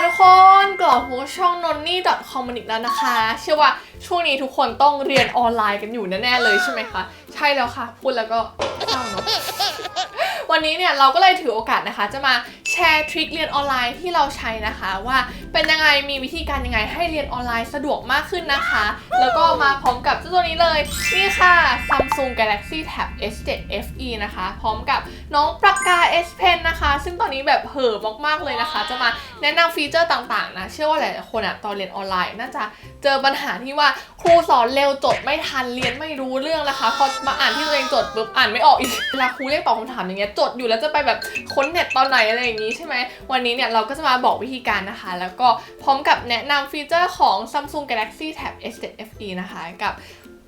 ทุกคนกลับมาช่อง nonni.com อีกแล้วนะคะเชื่อว่าช่วงนี้ทุกคนต้องเรียนออนไลน์กันอยู่แน่ๆเลยใช่ไหมคะใช่แล้วค่ะพูดแล้วก็เศร้าเนาะวันนี้เนี่ยเราก็เลยถือโอกาสนะคะจะมาแชร์ทริคเรียนออนไลน์ที่เราใช้นะคะว่าเป็นยังไงมีวิธีการยังไงให้เรียนออนไลน์สะดวกมากขึ้นนะคะแล้วก็มาพร้อมกับเจ้าตัวนี้เลยนี่ค่ะ Samsung Galaxy Tab S7 FE นะคะพร้อมกับน้องปากกา S Pen นะคะซึ่งตอนนี้แบบเห่อมากๆเลยนะคะจะมาแนะนำฟีเจอร์ต่างๆนะเชื่อว่าหลายๆคนตอนเรียนออนไลน์น่าจะเจอปัญหาที่ว่าครูสอนเร็วจดไม่ทันเรียนไม่รู้เรื่องนะคะพอมาอ่านที่ตัวเองจดปุ๊บอ่านไม่ออกอีกเวลาครูเรียกตอบคำถามอย่างเงี้ยจดอยู่แล้วจะไปแบบค้นเน็ตตอนไหนอะไรอย่างงี้ใช่ไหมวันนี้เนี่ยเราก็จะมาบอกวิธีการนะคะแล้วก็พร้อมกับแนะนำฟีเจอร์ของ Samsung Galaxy Tab S7 FE นะคะกับ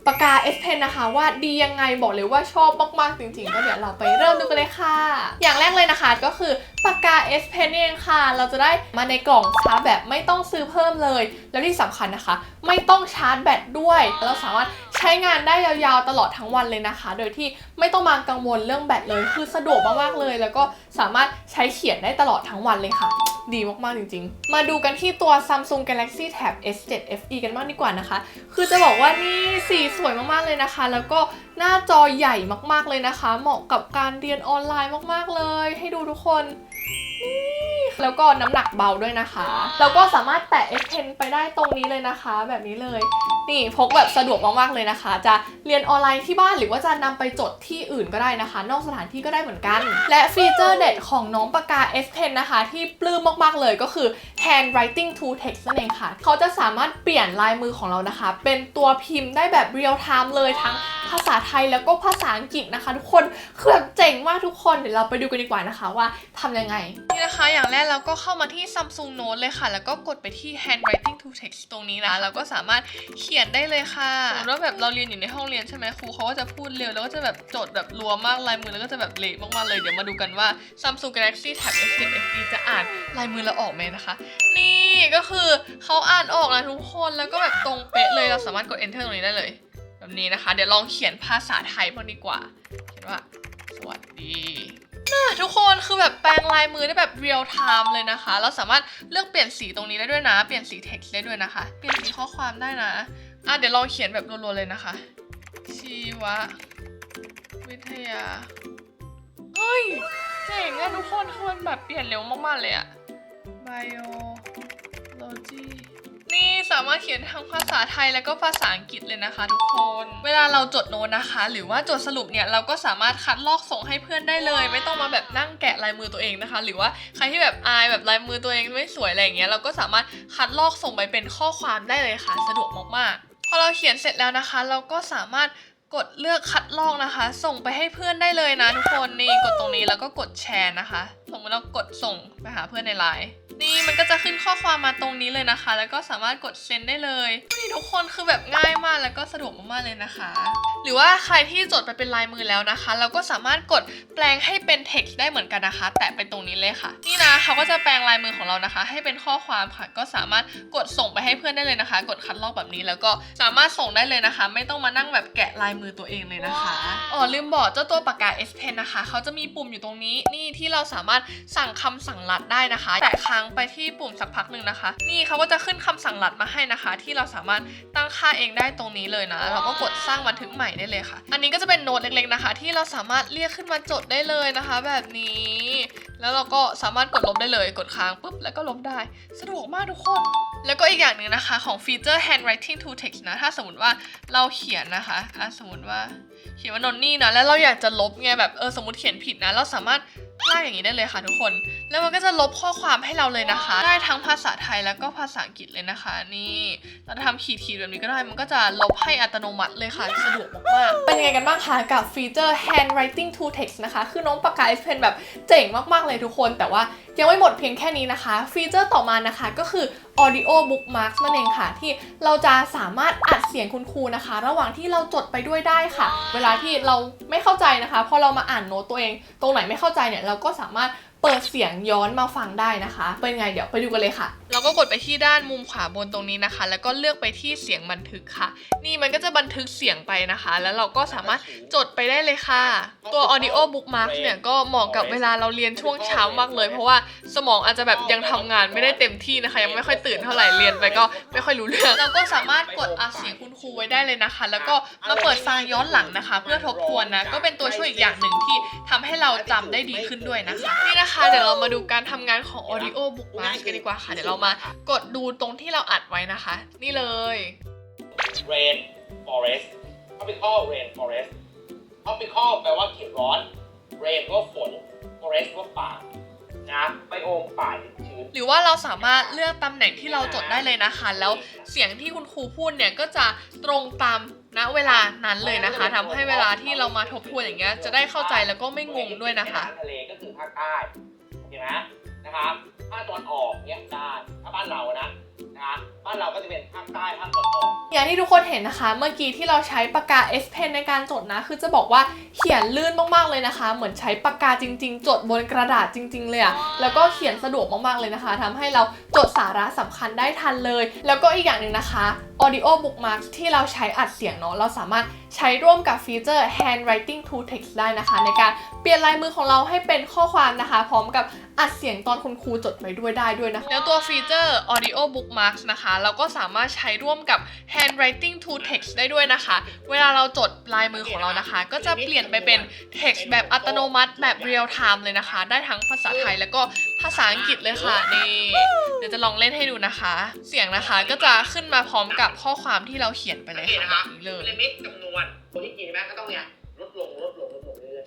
ปากกา S Pen นะคะว่าดียังไงบอกเลยว่าชอบมากๆจริงๆก็เดี๋ยวเราไปเริ่มดูกันเลยค่ะอย่างแรกเลยนะคะก็คือปากกา S Pen เองค่ะเราจะได้มาในกล่องชาร์จแบบไม่ต้องซื้อเพิ่มเลยแล้วที่สำคัญนะคะไม่ต้องชาร์จแบตด้วยเราสามารถใช้งานได้ยาวๆตลอดทั้งวันเลยนะคะโดยที่ไม่ต้องมากังวลเรื่องแบตเลยคือสะดวกมากๆเลยแล้วก็สามารถใช้เขียนได้ตลอดทั้งวันเลยค่ะดีมากๆจริงๆมาดูกันที่ตัว Samsung Galaxy Tab S7 FE กันบ้างดีกว่านะคะคือจะบอกว่านี่สีสวยมากๆเลยนะคะแล้วก็หน้าจอใหญ่มากๆเลยนะคะเหมาะกับการเรียนออนไลน์มากๆเลยให้ดูทุกคนนี่แล้วก็น้ำหนักเบาด้วยนะคะแล้วก็สามารถแตะ S Pen ไปได้ตรงนี้เลยนะคะแบบนี้เลยนี่พกแบบสะดวกมากๆเลยนะคะจะเรียนออนไลน์ที่บ้านหรือว่าจะนำไปจดที่อื่นก็ได้นะคะนอกสถานที่ก็ได้เหมือนกันและฟีเจอร์เด็ดของน้องปากกา S Pen นะคะที่ปลื้มมากๆเลยก็คือ handwriting to text นั่นเองค่ะเขาจะสามารถเปลี่ยนลายมือของเรานะคะเป็นตัวพิมพ์ได้แบบ real time เลยทั้งภาษาไทยแล้วก็ภาษาอังกฤษนะคะทุกคนคือแบบเจ๋งมากทุกคนเดี๋ยวเราไปดูกันดีกว่านะคะว่าทำยังไงนี่นะคะอย่างแรกเราก็เข้ามาที่ Samsung Note เลยค่ะแล้วก็กดไปที่ handwriting to text ตรงนี้นะเราก็สามารถเขียนได้เลยค่ะสมมติว่าแบบเราเรียนอยู่ในห้องเรียนใช่ไหมครูเขาก็จะพูดเร็วแล้วก็จะแบบจดแบบรัวมากลายมือแล้วก็จะแบบเละมากๆเลยเดี๋ยวมาดูกันว่า Samsung Galaxy Tab S7 FE จะอ่านลายมือเราออกไหมนะคะนี่ก็คือเขาอ่านออกนะทุกคนแล้วก็แบบตรงเป๊ะเลยเราสามารถกด enter ตรงนี้ได้เลยแบบนี้นะคะเดี๋ยวลองเขียนภาษาไทยบ้างดีกว่าเขียนว่าสวัสดีทุกคนคือแบบแปลงลายมือได้แบบ real time เลยนะคะเราสามารถเลือกเปลี่ยนสีตรงนี้ได้ด้วยนะเปลี่ยนสี text ได้ด้วยนะคะเปลี่ยนสีข้อความได้นะเดี๋ยวลองเขียนแบบรัวๆเลยนะคะชีววิทยาเฮ้ยเจ๋งอะทุกคนคือมันแบบเปลี่ยนเร็วมากๆเลยอะ biologyนี่สามารถเขียนทั้งภาษาไทยแล้วก็ภาษาอังกฤษเลยนะคะทุกคนเวลาเราจดโน้ตนะคะหรือว่าจดสรุปเนี่ยเราก็สามารถคัดลอกส่งให้เพื่อนได้เลยไม่ต้องมาแบบนั่งแกะลายมือตัวเองนะคะหรือว่าใครที่แบบอายแบบลายมือตัวเองไม่สวยอะไรอย่างเงี้ยเราก็สามารถคัดลอกส่งไปเป็นข้อความได้เลยค่ะสะดวกมากๆพอเราเขียนเสร็จแล้วนะคะเราก็สามารถกดเลือกคัดลอกนะคะส่งไปให้เพื่อนได้เลยนะทุกคนนี่กดตรงนี้แล้วก็กดแชร์นะคะสมมติเรากดส่งไปหาเพื่อนในไลน์นี่มันก็จะขึ้นข้อความมาตรงนี้เลยนะคะแล้วก็สามารถกดเซ็นได้เลยนี่ทุกคนคือแบบง่ายมากแล้วก็สะดวกมากๆเลยนะคะหรือว่าใครที่จดไปเป็นลายมือแล้วนะคะเราก็สามารถกดแปลงให้เป็น text ได้เหมือนกันนะคะแตะไปตรงนี้เลยค่ะนี่นะเขาก็จะแปลงลายมือของเรานะคะให้เป็นข้อความค่ะก็สามารถกดส่งไปให้เพื่อนได้เลยนะคะกดคัดลอกแบบนี้แล้วก็สามารถส่งได้เลยนะคะไม่ต้องมานั่งแบบแกะลายมือตัวเองเลยนะคะลืมบอกเจ้าตัวปากกา S Pen นะคะเขาจะมีปุ่มอยู่ตรงนี้นี่ที่เราสามารถสั่งคำสั่งลัดได้นะคะแตะค้างไปที่ปุ่มสักพักหนึ่งนะคะนี่เขาก็จะขึ้นคำสั่งลัดมาให้นะคะที่เราสามารถตั้งค่าเองได้ตรงนี้เลยนะเราก็กดสร้างบันทึกใหม่ได้เลยค่ะอันนี้ก็จะเป็นโน้ตเล็กๆนะคะที่เราสามารถเรียกขึ้นมาจดได้เลยนะคะแบบนี้แล้วเราก็สามารถกดลบได้เลยกดค้างปุ๊บแล้วก็ลบได้สะดวกมากทุกคนแล้วก็อีกอย่างหนึ่งนะคะของฟีเจอร์ handwriting to text นะถ้าสมมติว่าเราเขียนนะคะสมมติว่าเขียนว่านนนี่นะแล้วเราอยากจะลบไงแบบสมมติเขียนผิดนะเราสามารถไล่อย่างนี้ได้เลยค่ะทุกคนแล้วมันก็จะลบข้อความให้เราเลยนะคะได้ทั้งภาษาไทยแล้วก็ภาษาอังกฤษเลยนะคะนี่เราทำขีดๆแบบนี้ก็ได้มันก็จะลบให้อัตโนมัติเลยค่ะสะดวกมากๆเป็นยังไงกันบ้างคะกับฟีเจอร์ handwriting to text นะคะคือน้องปากกา S Pen แบบเจ๋งมากๆเลยทุกคนแต่ว่ายังไม่หมดเพียงแค่นี้นะคะฟีเจอร์ต่อมานะคะก็คือ audio bookmarks นั่นเองค่ะที่เราจะสามารถอัดเสียงคุณครูนะคะระหว่างที่เราจดไปด้วยได้ค่ะเวลาที่เราไม่เข้าใจนะคะพอเรามาอ่านโน้ตตัวเองตรงไหนไม่เข้าใจเนี่ยเราก็สามารถ เปิดเสียงย้อนมาฟังได้นะคะเป็นไงเดี๋ยวไปดูกันเลยค่ะเราก็กดไปที่ด้านมุมขวาบนตรงนี้นะคะแล้วก็เลือกไปที่เสียงบันทึกค่ะนี่มันก็จะบันทึกเสียงไปนะคะแล้วเราก็สามารถจดไปได้เลยค่ะตัว Audio Bookmark เนี่ยก็เหมาะกับเวลาเราเรียนช่วงเช้ามากเลยเพราะว่าสมองอาจจะแบบยังทำงานไม่ได้เต็มที่นะคะยังไม่ค่อยตื่นเท่าไหร่เรียนไปก็ไม่ค่อยรู้เรื่องเราก็สามารถกดอัดเสียงคุณครูไว้ได้เลยนะคะแล้วก็มาเปิดฟังย้อนหลังนะคะเพื่อทบทวนนะก็เป็นตัวช่วยอีกอย่างหนึ่งที่ทำให้เราจำได้ดีขึ้นด้วยนะคะนี่นะคะเดี๋ยวเรามาดูการทำงานของ Audio Bookmark กันดีกว่าค่ะเดี๋ยวเรามากดดูตรงที่เราอัดไว้นะคะนี่เลย rain forest tropical rain forest tropical แปลว่าเขตร้อน rain ก็ฝน forest ก็ป่านะไบโอมป่าชื้นหรือว่าเราสามารถเลือกตำแหน่งที่เราจดได้เลยนะคะแล้วเสียงที่คุณครูพูดเนี่ยก็จะตรงตามณเวลานั้นเลยนะคะทำให้เวลาที่เรามาทบทวนอย่างเงี้ยจะได้เข้าใจแล้วก็ไม่งงด้วยนะคะทะเลก็คือภาคใต้โอเคไหมนะครับภาคตะวันออกเนี่ยได้ถ้าบ้านเรานะบ้านเราก็จะเป็นภาคใต้ภาคตะวันออกอย่างที่ทุกคนเห็นนะคะเมื่อกี้ที่เราใช้ปากกา S Pen ในการจดนะคือจะบอกว่าเขียนลื่นมากๆเลยนะคะเหมือนใช้ปากกาจริงๆจดบนกระดาษจริงๆเลยอะแล้วก็เขียนสะดวกมากๆเลยนะคะทำให้เราจดสาระสำคัญได้ทันเลยแล้วก็อีกอย่างหนึ่งนะคะ Audio Bookmark ที่เราใช้อัดเสียงเนาะเราสามารถใช้ร่วมกับฟีเจอร์ Handwriting to Text ได้นะคะในการเปลี่ยนลายมือของเราให้เป็นข้อความนะคะพร้อมกับอัดเสียงตอนคุณครูจดไปด้วยได้ด้วยนะคะแล้วตัวฟีเจอร์ Audio Bookmarks นะคะเราก็สามารถใช้ร่วมกับ Handwriting to Text ได้ด้วยนะคะเวลาเราจดลายมือของเรานะคะก็จะเปลี่ยนไปเป็น text แบบอัตโนมัติแบบ real time เลยนะคะได้ทั้งภาษาไทยแล้วก็ภาษาอังกฤษเลยค่ะนี่เดี๋ยวจะลองเล่นให้ดูนะคะเสียงนะคะก็จะขึ้นมาพร้อมกับข้อความที่เราเขียนไปเลยค่ะแบบนี้เลยลิมิตจำนวนคนที่กินไหมก็ต้องเนี่ยลดลงเรื่อย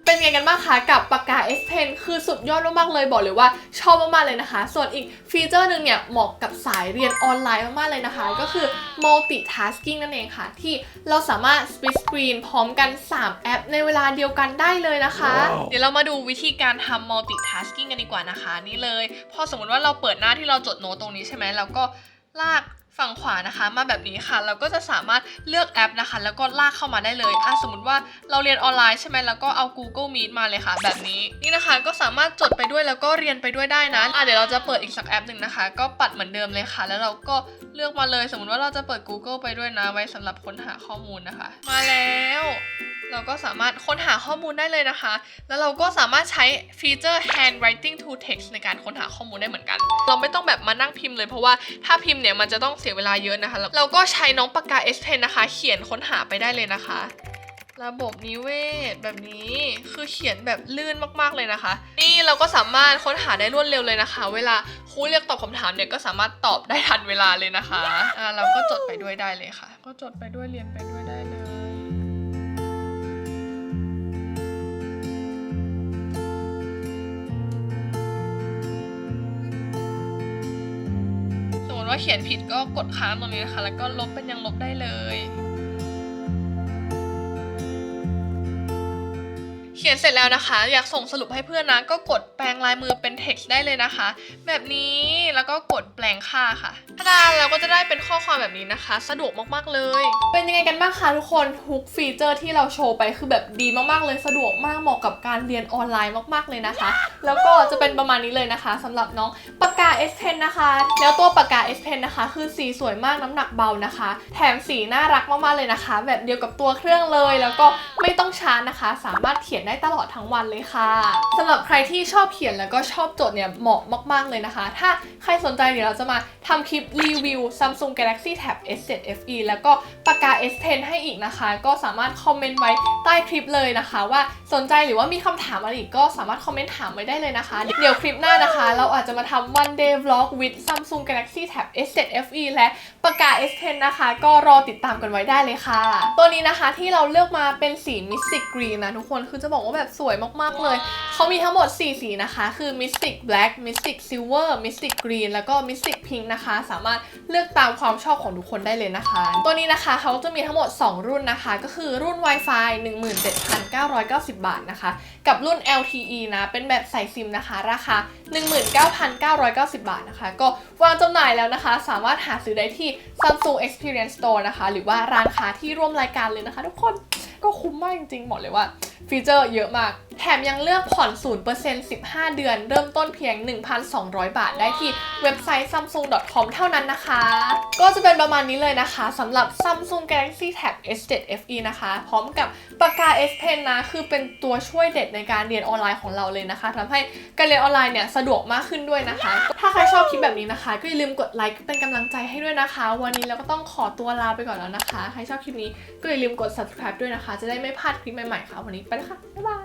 เป็นไงกันบ้างคะกับปากกา S Pen คือสุดยอดมากๆเลยบอกเลยว่าชอบมากๆเลยนะคะส่วนอีกฟีเจอร์หนึ่งเนี่ยเหมาะกับสายเรียนออนไลน์มากๆเลยนะคะก็คือ multitasking นั่นเองค่ะที่เราสามารถ split screen พร้อมกัน3แอปในเวลาเดียวกันได้เลยนะคะ เดี๋ยวเรามาดูวิธีการทำ multitasking กันดีกว่านะคะนี่เลยพอสมมติว่าเราเปิดหน้าที่เราจดโน้ตตรงนี้ใช่ไหมเราก็ลากฝั่งขวานะคะมาแบบนี้ค่ะเราก็จะสามารถเลือกแอปนะคะแล้วก็ลากเข้ามาได้เลยสมมติว่าเราเรียนออนไลน์ใช่ไหมแล้วก็เอา Google Meet มาเลยค่ะแบบนี้นี่นะคะก็สามารถจดไปด้วยแล้วก็เรียนไปด้วยได้นะเดี๋ยวเราจะเปิดอีกสักแอปหนึ่งนะคะก็ปัดเหมือนเดิมเลยค่ะแล้วเราก็เลือกมาเลยสมมติว่าเราจะเปิด Google ไปด้วยนะไว้สำหรับค้นหาข้อมูลนะคะมาแล้วเราก็สามารถค้นหาข้อมูลได้เลยนะคะแล้วเราก็สามารถใช้ฟีเจอร์ handwriting to text ในการค้นหาข้อมูลได้เหมือนกันเราไม่ต้องแบบมานั่งพิมพ์เลยเพราะว่าถ้าพิมพ์เนี่ยมันจะต้องเสียเวลาเยอะนะคะเราก็ใช้น้องปากกา S Pen นะคะเขียนค้นหาไปได้เลยนะคะระบบนิเวศแบบนี้คือเขียนแบบลื่นมากๆเลยนะคะนี่เราก็สามารถค้นหาได้รวดเร็วเลยนะคะเวลาครูเรียกตอบคำถามเนี่ยก็สามารถตอบได้ทันเวลาเลยนะคะเราก็จดไปด้วยได้เลยค่ะก็จดไปด้วยเรียนไปด้วยได้เลยว่าเขียนผิดก็กดค้างตรงนี้นะคะแล้วก็ลบเป็นยังลบได้เลยเขียนเสร็จแล้วนะคะอยากส่งสรุปให้เพื่อนนะก็กดแปลงลายมือเป็น text ได้เลยนะคะแบบนี้แล้วก็กดแปลงค่าค่ะถ้าได้เราก็จะได้เป็นข้อความแบบนี้นะคะสะดวกมากๆเลยเป็นยังไงกันบ้างคะทุกคนทุกฟีเจอร์ที่เราโชว์ไปคือแบบดีมากๆเลยสะดวกมากเหมาะกับการเรียนออนไลน์มากๆเลยนะคะแล้วก็จะเป็นประมาณนี้เลยนะคะสำหรับน้องปากกา S Pen นะคะแล้วตัวปากกา S Pen นะคะคือสีสวยมากน้ำหนักเบานะคะแถมสีน่ารักมากๆเลยนะคะแบบเดียวกับตัวเครื่องเลยแล้วก็ไม่ต้องชาร์จนะคะสามารถเขียนได้ตลอดทั้งวันเลยค่ะสำหรับใครที่ชอบเขียนแล้วก็ชอบจดเนี่ยเหมาะมากๆเลยนะคะถ้าใครสนใจเดี๋ยวเราจะมาทำคลิปรีวิว Samsung Galaxy Tab S7 FE แล้วก็ปากกา S Pen ให้อีกนะคะก็สามารถคอมเมนต์ไว้ใต้คลิปเลยนะคะว่าสนใจหรือว่ามีคำถามอะไรอีกก็สามารถคอมเมนต์ถามไว้ได้เลยนะคะเดี๋ยวคลิปหน้านะคะเราอาจจะมาทำ One Day Vlog with Samsung Galaxy Tab S7 FE และปากกา S Pen นะคะก็รอติดตามกันไว้ได้เลยค่ะตัวนี้นะคะที่เราเลือกมาเป็นสี Mystic Green นะทุกคนคือจะบอกว่าแบบสวยมากๆเลยเขามีทั้งหมด4สีนะคะคือ Mystic Black Mystic Silver Mystic Green แล้วก็ Mystic Pink นะคะสามารถเลือกตามความชอบของทุกคนได้เลยนะคะตัวนี้นะคะเขาจะมีทั้งหมด2รุ่นนะคะก็คือรุ่น Wi-Fi 17,990 บาทนะคะกับรุ่น LTE นะเป็นแบบใส่ซิมนะคะราคา 19,990 บาทนะคะก็วางจำหน่ายแล้วนะคะสามารถหาซื้อได้ที่ Samsung Experience Store นะคะหรือว่าร้านค้าที่ร่วมรายการเลยนะคะทุกคนก็คุ้มมากจริงๆบอกเลยว่า ฟีเจอร์เยอะมากแถมยังเลือกผ่อน 0% 15 เดือนเริ่มต้นเพียง 1,200 บาทได้ที่เว็บไซต์ samsung.com เท่านั้นนะคะก็จะเป็นประมาณนี้เลยนะคะสำหรับ Samsung Galaxy Tab S7 FE นะคะพร้อมกับปากกา S Pen นะคือเป็นตัวช่วยเด็ดในการเรียนออนไลน์ของเราเลยนะคะทำให้การเรียนออนไลน์เนี่ยสะดวกมากขึ้นด้วยนะคะถ้าใครชอบคลิปแบบนี้นะคะก็อย่าลืมกดไลค์เป็นกำลังใจให้ด้วยนะคะวันนี้เราก็ต้องขอตัวลาไปก่อนแล้วนะคะใครชอบคลิปนี้ก็อย่าลืมกด subscribe ด้วยนะคะจะได้ไม่พลาดคลิปใหม่ๆค่ะวันนี้ไปแล้วค่ะบ๊ายบาย